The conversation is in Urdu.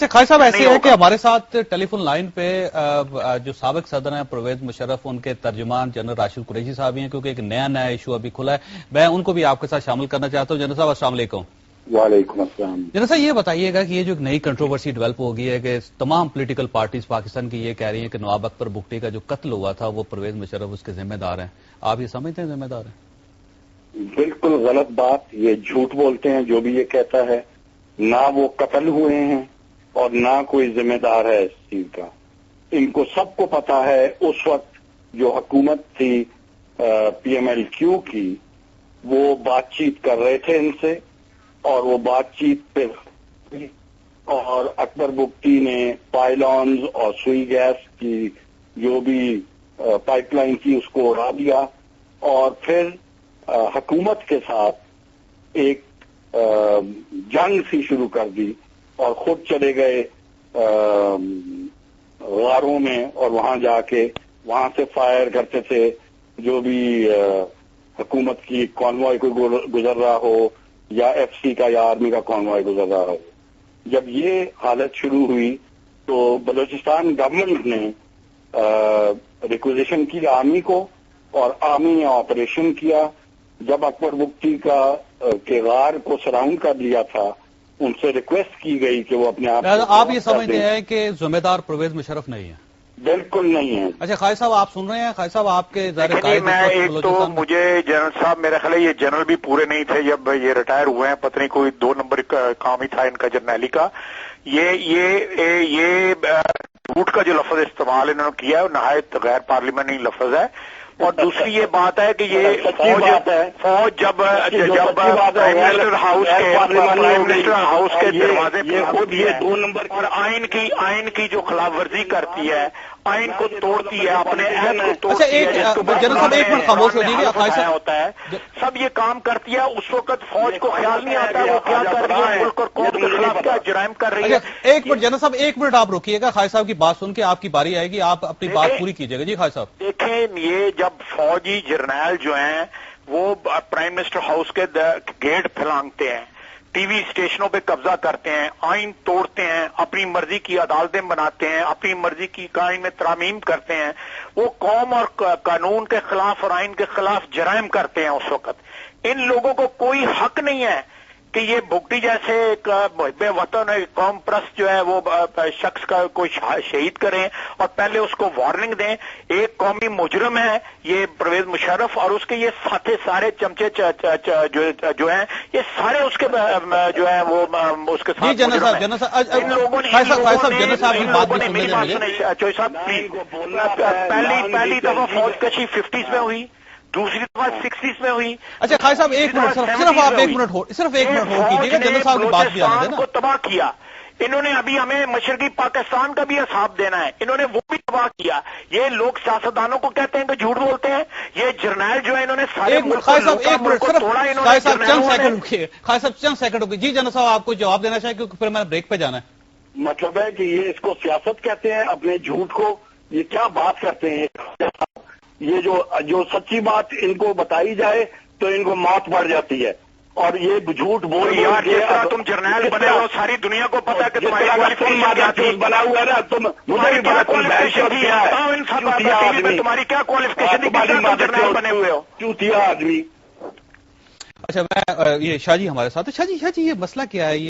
خواجہ صاحب ایسے ہے کہ ہمارے ساتھ ٹیلی فون لائن پہ جو سابق صدر ہیں پرویز مشرف، ان کے ترجمان جنرل راشد قریشی صاحب ہیں، کیونکہ ایک نیا ایشو ابھی کھلا ہے، میں ان کو بھی آپ کے ساتھ شامل کرنا چاہتا ہوں۔ جنرل صاحب السلام علیکم۔ وعلیکم السلام۔ جنرل صاحب یہ بتائیے گا کہ یہ جو ایک نئی کنٹروورسی ڈیولپ ہو گئی ہے کہ تمام پولیٹیکل پارٹیز پاکستان کی یہ کہہ رہی ہیں کہ نواب اکبر بگٹی کا جو قتل ہوا تھا وہ پرویز مشرف اس کے ذمہ دار ہیں، آپ یہ سمجھتے ہیں ذمہ دار ہیں؟ بالکل غلط بات، یہ جھوٹ بولتے ہیں جو بھی یہ کہتا ہے۔ نہ وہ قتل ہوئے ہیں اور نہ کوئی ذمہ دار ہے اس چیز کا۔ ان کو سب کو پتا ہے اس وقت جو حکومت تھی پی ایم ایل کیو کی، وہ بات چیت کر رہے تھے ان سے، اور وہ بات چیت پہ اور اکبر بگٹی نے پائلونز اور سوئی گیس کی جو بھی پائپ لائن کی اس کو اڑا دیا، اور پھر حکومت کے ساتھ ایک جنگ سی شروع کر دی، اور خود چلے گئے غاروں میں، اور وہاں جا کے وہاں سے فائر کرتے تھے جو بھی حکومت کی کانوائے کو گزر رہا ہو، یا ایف سی کا یا آرمی کا کانوائے گزر رہا ہو۔ جب یہ حالت شروع ہوئی تو بلوچستان گورنمنٹ نے ریکوزیشن کی آرمی کو، اور آرمی نے آپریشن کیا۔ جب اکبر بگٹی کے غار کو سراؤنڈ کر لیا تھا، ان سے ریکویسٹ کی گئی کہ وہ اپنے آپ یہ سمجھتے ہیں کہ ذمہ دار پرویز مشرف نہیں ہے؟ بالکل نہیں ہے۔ اچھا خواجہ صاحب آپ سن رہے ہیں؟ خواجہ صاحب آپ کے میں ایک تو مجھے جنرل صاحب میرا خیال ہے یہ جنرل بھی پورے نہیں تھے جب یہ ریٹائر ہوئے ہیں، پتہ نہیں کوئی 2 نمبر کام ہی تھا ان کا جرنیلی کا۔ یہ جھوٹ کا جو لفظ استعمال انہوں نے کیا ہے وہ نہایت غیر پارلیمنٹری لفظ ہے۔ اور دوسری یہ بات ہے کہ یہ فوج جب پرائم منسٹر ہاؤس کے دروازے پہ ہوتی ہے اور آئین کی جو خلاف ورزی کرتی ہے، آئین کو توڑتی ہے، اپنے عہد کو توڑتی ہے، ہوتا ہے سب یہ کام کرتی ہے، اس وقت فوج کو خیال نہیں آتا وہ کیا کر رہی ہے، ملک اور قوم کے خلاف کیا جرائم کر رہی ہے۔ ایک منٹ جنرل صاحب، ایک منٹ آپ روکیے گا، خواجہ صاحب کی بات سن کے آپ کی باری آئے گی، آپ اپنی بات پوری کیجیے گا۔ جی خواجہ صاحب دیکھیں، یہ جب فوجی جرنیل جو ہیں وہ پرائم منسٹر ہاؤس کے گیٹ پھلانگتے ہیں، ٹی وی اسٹیشنوں پہ قبضہ کرتے ہیں، آئین توڑتے ہیں، اپنی مرضی کی عدالتیں بناتے ہیں، اپنی مرضی کی آئین میں ترامیم کرتے ہیں، وہ قوم اور قانون کے خلاف اور آئین کے خلاف جرائم کرتے ہیں، اس وقت ان لوگوں کو کوئی حق نہیں ہے کہ یہ بگٹی جیسے ایک بے وطن قوم پرست جو ہے وہ شخص کا کوئی شہید کریں اور پہلے اس کو وارننگ دیں۔ ایک قومی مجرم ہے یہ پرویز مشرف، اور اس کے یہ ساتھے سارے چمچے جو ہیں یہ سارے اس کے جو ہے وہ اس کے ساتھ ان لوگوں نے میری بات سنیں چوہی صاحب پلیز، پہلی دفعہ فوج کشی 50s میں ہوئی، دوسری دفعہ 60s میں ہوئی۔ اچھا خواجہ صاحب ایک منٹ، صرف آپ ایک منٹ ہو کیجیے گا، جنرل صاحب کی بات بھی آنے دینا۔ کو تباہ کیا انہوں نے، ابھی ہمیں مشرقی پاکستان کا بھی حساب دینا ہے، انہوں نے وہ بھی تباہ کیا۔ یہ لوگ سیاستدانوں کو کہتے ہیں کہ جھوٹ بولتے ہیں، یہ جرنیل جو ہے انہوں نے سارے ملک کو توڑا۔ خواجہ صاحب چند سیکنڈ رکیے۔ جی جنرل صاحب آپ کو جواب دینا چاہیے کیونکہ پھر میں بریک پہ جانا ہے۔ مطلب ہے کہ یہ اس کو سیاست کہتے ہیں، اپنے جھوٹ کو یہ کیا بات کرتے ہیں؟ یہ جو سچی بات ان کو بتائی جائے تو ان کو موت پڑ جاتی ہے، اور یہ جھوٹ بول یار جس طرح تم جرنیل بنے ہو ساری دنیا کو پتا ہے کہ تمہاری بنا ہوا ہے نا، تمہاری کیا کوالیفکیشن جرنیل بنے ہوئے ہو، چوتیا آدمی۔ اچھا میں یہ شاہ جی ہمارے ساتھ ہے۔ شاہ جی یہ مسئلہ کیا ہے؟